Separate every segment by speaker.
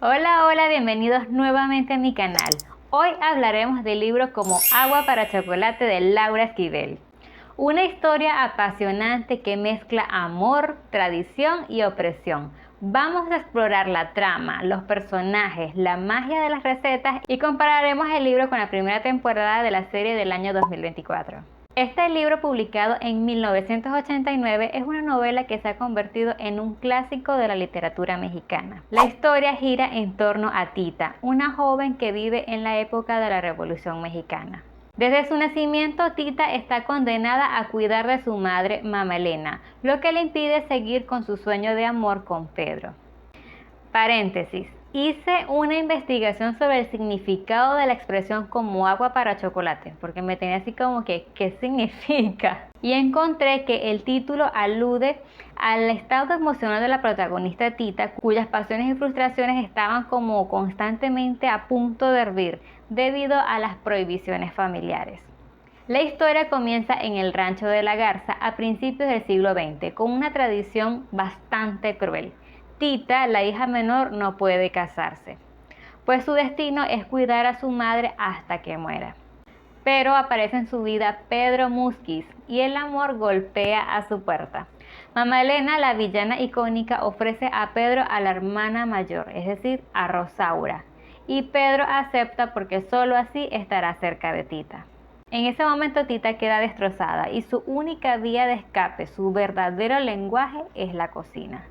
Speaker 1: Hola, hola, bienvenidos nuevamente a mi canal. Hoy hablaremos del libro Como agua para chocolate de Laura Esquivel. Una historia apasionante que mezcla amor, tradición y opresión. Vamos a explorar la trama, los personajes, la magia de las recetas y compararemos el libro con la primera temporada de la serie del año 2024. Este libro, publicado en 1989, es una novela que se ha convertido en un clásico de la literatura mexicana. La historia gira en torno a Tita, una joven que vive en la época de la Revolución Mexicana. Desde su nacimiento, Tita está condenada a cuidar de su madre, Mama Elena, lo que le impide seguir con su sueño de amor con Pedro. Paréntesis. Hice una investigación sobre el significado de la expresión como agua para chocolate, porque me tenía así como que, ¿qué significa? Y encontré que el título alude al estado emocional de la protagonista Tita, cuyas pasiones y frustraciones estaban como constantemente a punto de hervir debido a las prohibiciones familiares. La historia comienza en el Rancho de la Garza a principios del siglo XX, con una tradición bastante cruel. Tita, la hija menor, no puede casarse, pues su destino es cuidar a su madre hasta que muera. Pero aparece en su vida Pedro Musquiz y el amor golpea a su puerta. Mama Elena, la villana icónica, ofrece a Pedro a la hermana mayor, es decir, a Rosaura, y Pedro acepta porque solo así estará cerca de Tita. En ese momento Tita queda destrozada y su única vía de escape, su verdadero lenguaje, es la cocina.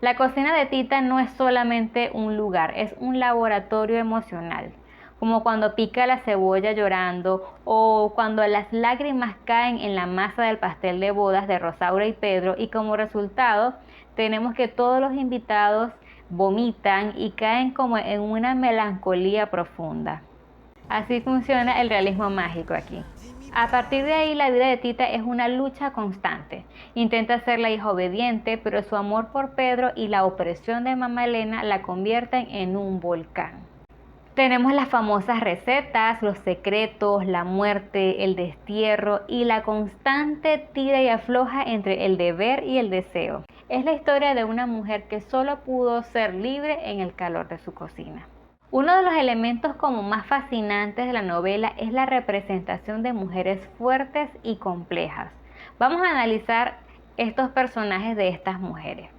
Speaker 1: La cocina de Tita no es solamente un lugar, es un laboratorio emocional, como cuando pica la cebolla llorando o cuando las lágrimas caen en la masa del pastel de bodas de Rosaura y Pedro y como resultado tenemos que todos los invitados vomitan y caen como en una melancolía profunda. Así funciona el realismo mágico aquí. A partir de ahí, la vida de Tita es una lucha constante. Intenta ser la hija obediente, pero su amor por Pedro y la opresión de Mama Elena la convierten en un volcán. Tenemos las famosas recetas, los secretos, la muerte, el destierro y la constante tira y afloja entre el deber y el deseo. Es la historia de una mujer que solo pudo ser libre en el calor de su cocina. Uno de los elementos como más fascinantes de la novela es la representación de mujeres fuertes y complejas. Vamos a analizar estos personajes de estas mujeres.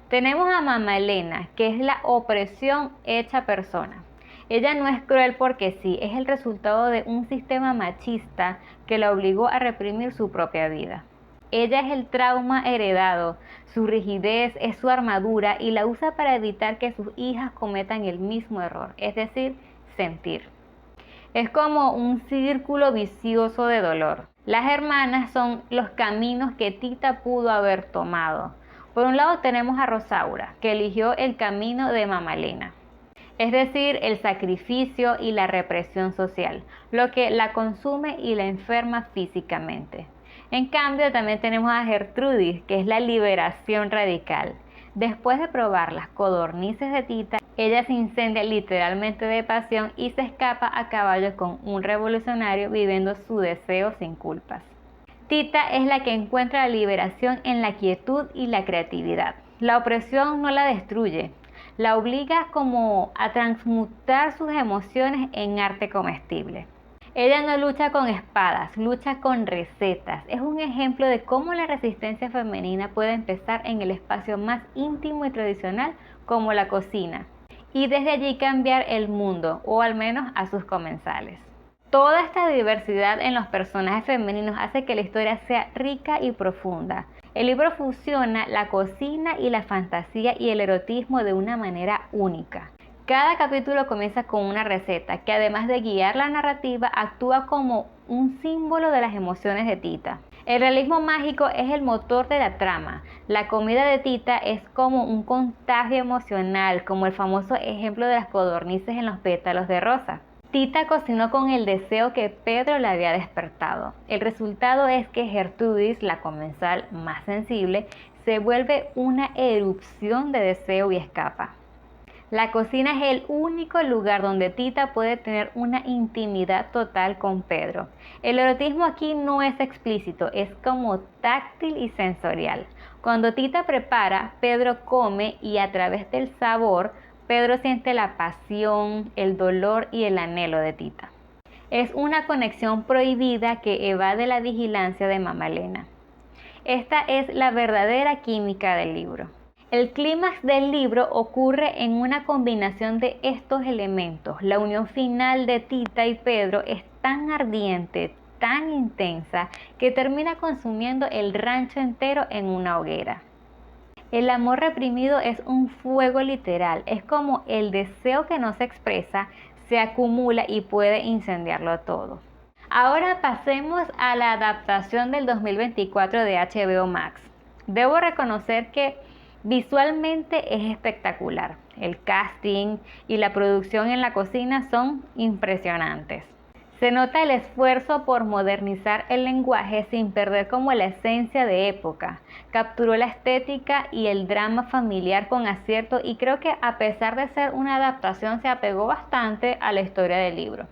Speaker 1: Tenemos a Mama Elena, que es la opresión hecha persona. Ella no es cruel porque sí, es el resultado de un sistema machista que la obligó a reprimir su propia vida. Ella es el trauma heredado, su rigidez es su armadura y la usa para evitar que sus hijas cometan el mismo error, es decir, sentir. Es como un círculo vicioso de dolor. Las hermanas son los caminos que Tita pudo haber tomado. Por un lado tenemos a Rosaura, que eligió el camino de Mama Elena, es decir, el sacrificio y la represión social, lo que la consume y la enferma físicamente. En cambio, también tenemos a Gertrudis, que es la liberación radical. Después de probar las codornices de Tita, ella se incendia literalmente de pasión y se escapa a caballo con un revolucionario viviendo su deseo sin culpas. Tita es la que encuentra la liberación en la quietud y la creatividad. La opresión no la destruye, la obliga como a transmutar sus emociones en arte comestible. Ella no lucha con espadas, lucha con recetas. Es un ejemplo de cómo la resistencia femenina puede empezar en el espacio más íntimo y tradicional como la cocina, y desde allí cambiar el mundo, o al menos a sus comensales. Toda esta diversidad en los personajes femeninos hace que la historia sea rica y profunda. El libro fusiona la cocina y la fantasía y el erotismo de una manera única. Cada capítulo comienza con una receta que, además de guiar la narrativa, actúa como un símbolo de las emociones de Tita. El realismo mágico es el motor de la trama. La comida de Tita es como un contagio emocional, como el famoso ejemplo de las codornices en los pétalos de rosa. Tita cocinó con el deseo que Pedro le había despertado. El resultado es que Gertrudis, la comensal más sensible, se vuelve una erupción de deseo y escapa. La cocina es el único lugar donde Tita puede tener una intimidad total con Pedro. El erotismo aquí no es explícito, es como táctil y sensorial. Cuando Tita prepara, Pedro come y a través del sabor Pedro siente la pasión, el dolor y el anhelo de Tita. Es una conexión prohibida que evade la vigilancia de Mamá Elena. Esta es la verdadera química del libro. El clímax del libro ocurre en una combinación de estos elementos. La unión final de Tita y Pedro es tan ardiente, tan intensa, que termina consumiendo el rancho entero en una hoguera. El amor reprimido es un fuego literal, es como el deseo que no se expresa, se acumula y puede incendiarlo todo. Ahora pasemos a la adaptación del 2024 de HBO Max. Debo reconocer que visualmente es espectacular. El casting y la producción en la cocina son impresionantes. Se nota el esfuerzo por modernizar el lenguaje sin perder como la esencia de época. Capturó la estética y el drama familiar con acierto y creo que a pesar de ser una adaptación se apegó bastante a la historia del libro.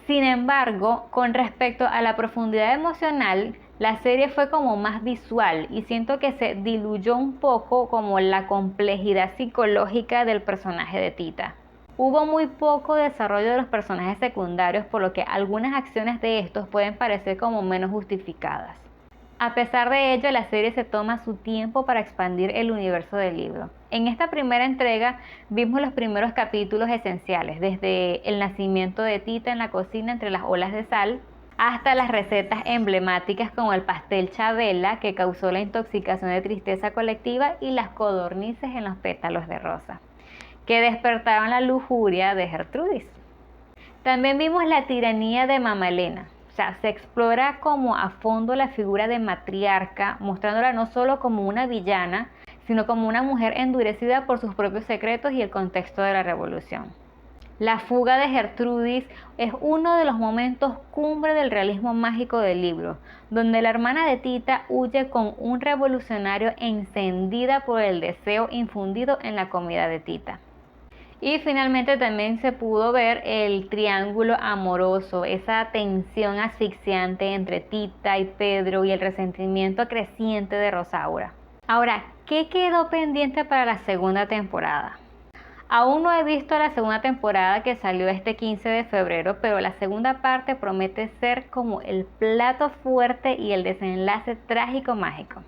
Speaker 1: Sin embargo, con respecto a la profundidad emocional, la serie fue como más visual y siento que se diluyó un poco como la complejidad psicológica del personaje de Tita. Hubo muy poco desarrollo de los personajes secundarios, por lo que algunas acciones de estos pueden parecer como menos justificadas. A pesar de ello, la serie se toma su tiempo para expandir el universo del libro. En esta primera entrega vimos los primeros capítulos esenciales, desde el nacimiento de Tita en la cocina entre las olas de sal, hasta las recetas emblemáticas como el pastel Chabela, que causó la intoxicación de tristeza colectiva, y las codornices en los pétalos de rosa, que despertaron la lujuria de Gertrudis. También vimos la tiranía de Mamá Elena. O sea, se explora como a fondo la figura de matriarca, mostrándola no solo como una villana, sino como una mujer endurecida por sus propios secretos y el contexto de la revolución. La fuga de Gertrudis es uno de los momentos cumbre del realismo mágico del libro, donde la hermana de Tita huye con un revolucionario encendida por el deseo infundido en la comida de Tita. Y finalmente también se pudo ver el triángulo amoroso, esa tensión asfixiante entre Tita y Pedro y el resentimiento creciente de Rosaura. Ahora, ¿qué quedó pendiente para la segunda temporada? Aún no he visto la segunda temporada que salió este 15 de febrero, pero la segunda parte promete ser como el plato fuerte y el desenlace trágico mágico.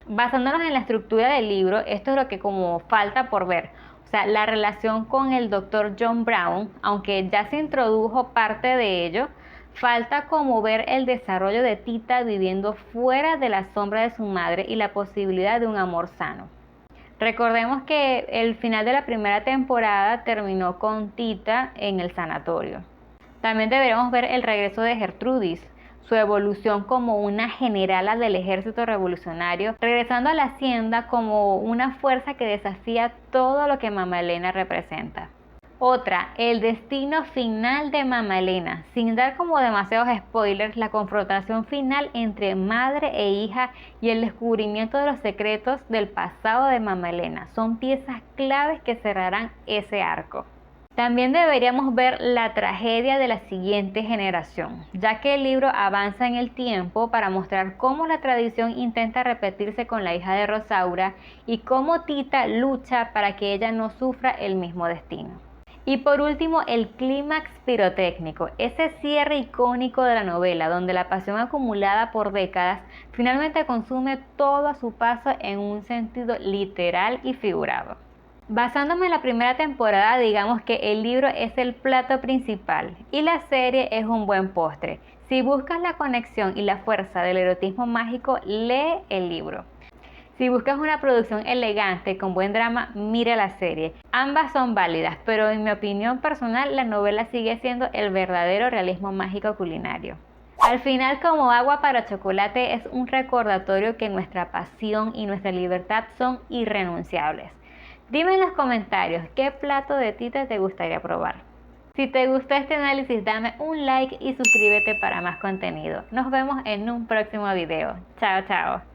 Speaker 1: Basándonos en la estructura del libro, esto es lo que como falta por ver. O sea, la relación con el Dr. John Brown, aunque ya se introdujo parte de ello, falta como ver el desarrollo de Tita viviendo fuera de la sombra de su madre y la posibilidad de un amor sano. Recordemos que el final de la primera temporada terminó con Tita en el sanatorio. También deberemos ver el regreso de Gertrudis, su evolución como una generala del ejército revolucionario, regresando a la hacienda como una fuerza que desafía todo lo que Mamá Elena representa. Otra, el destino final de Mamá Elena. Sin dar como demasiados spoilers, la confrontación final entre madre e hija y el descubrimiento de los secretos del pasado de Mamá Elena son piezas claves que cerrarán ese arco. También deberíamos ver la tragedia de la siguiente generación, ya que el libro avanza en el tiempo para mostrar cómo la tradición intenta repetirse con la hija de Rosaura y cómo Tita lucha para que ella no sufra el mismo destino. Y por último, el clímax pirotécnico, ese cierre icónico de la novela, donde la pasión acumulada por décadas finalmente consume todo a su paso en un sentido literal y figurado. Basándome en la primera temporada, digamos que el libro es el plato principal y la serie es un buen postre. Si buscas la conexión y la fuerza del erotismo mágico, lee el libro. Si buscas una producción elegante con buen drama, mira la serie. Ambas son válidas, pero en mi opinión personal, la novela sigue siendo el verdadero realismo mágico culinario. Al final, como agua para chocolate, es un recordatorio que nuestra pasión y nuestra libertad son irrenunciables. Dime en los comentarios qué plato de Tita te gustaría probar. Si te gustó este análisis, dame un like y suscríbete para más contenido. Nos vemos en un próximo video. Chao, chao.